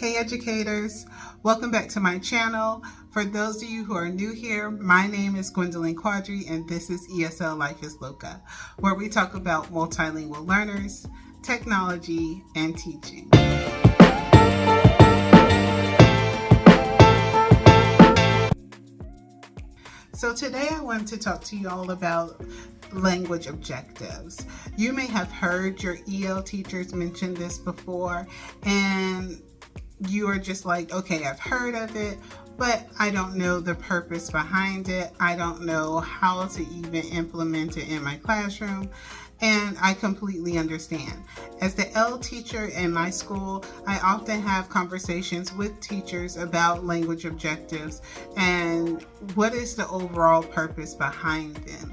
Hey educators, welcome back to my channel. For those of you who are new here, my name is Gwendolyn Quadri and this is ESL Life is Loca, where we talk about multilingual learners, technology, and teaching. So today I wanted to talk to you all about language objectives. You may have heard your EL teachers mention this before, and you are just like, okay, I've heard of it, but I don't know the purpose behind it. I don't know how to even implement it in my classroom. And I completely understand. As the L teacher in my school, I often have conversations with teachers about language objectives and what is the overall purpose behind them.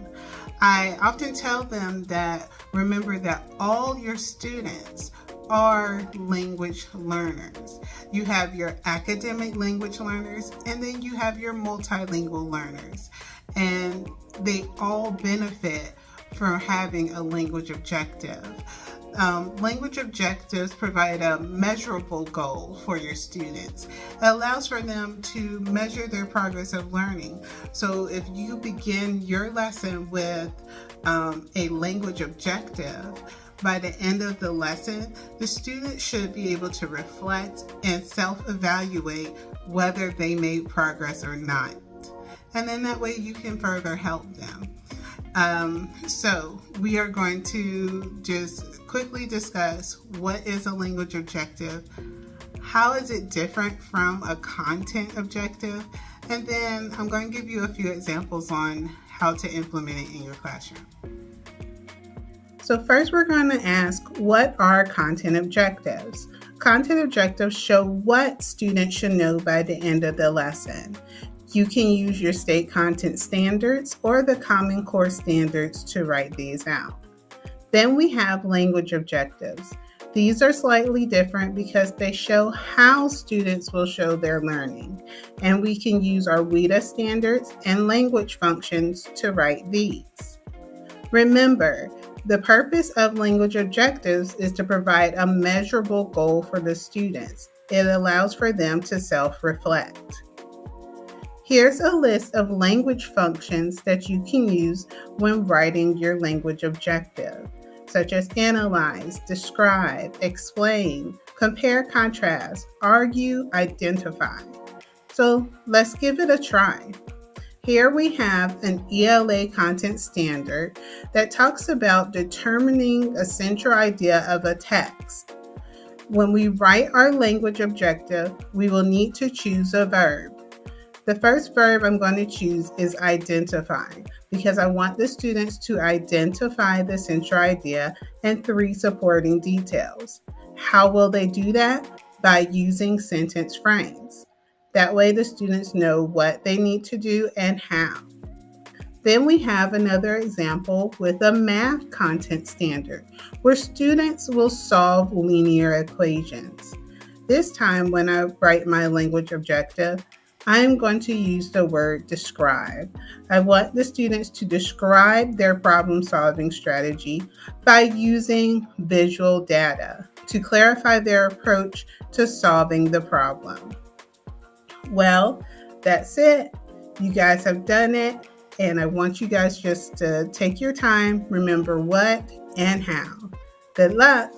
I often tell them that remember that all your students are language learners. You have your academic language learners, and then you have your multilingual learners, and they all benefit from having a language objective. Language objectives provide a measurable goal for your students. It allows for them to measure their progress of learning. So if you begin your lesson with a language objective, by the end of the lesson, the student should be able to reflect and self-evaluate whether they made progress or not. And then that way you can further help them. So we are going to just quickly discuss what is a language objective, how is it different from a content objective, and then I'm going to give you a few examples on how to implement it in your classroom. So first we're going to ask, what are content objectives? Content objectives show what students should know by the end of the lesson. You can use your state content standards or the Common Core standards to write these out. Then we have language objectives. These are slightly different because they show how students will show their learning, and we can use our WIDA standards and language functions to write these. Remember, the purpose of language objectives is to provide a measurable goal for the students. It allows for them to self-reflect. Here's a list of language functions that you can use when writing your language objective, such as analyze, describe, explain, compare, contrast, argue, identify. So let's give it a try. Here we have an ELA content standard that talks about determining a central idea of a text. When we write our language objective, we will need to choose a verb. The first verb I'm going to choose is identify, because I want the students to identify the central idea and 3 supporting details. How will they do that? By using sentence frames. That way the students know what they need to do and how. Then we have another example with a math content standard where students will solve linear equations. This time when I write my language objective, I am going to use the word describe. I want the students to describe their problem-solving strategy by using visual data to clarify their approach to solving the problem. Well, that's it. You guys have done it, and I want you guys just to take your time, remember what and how. Good luck.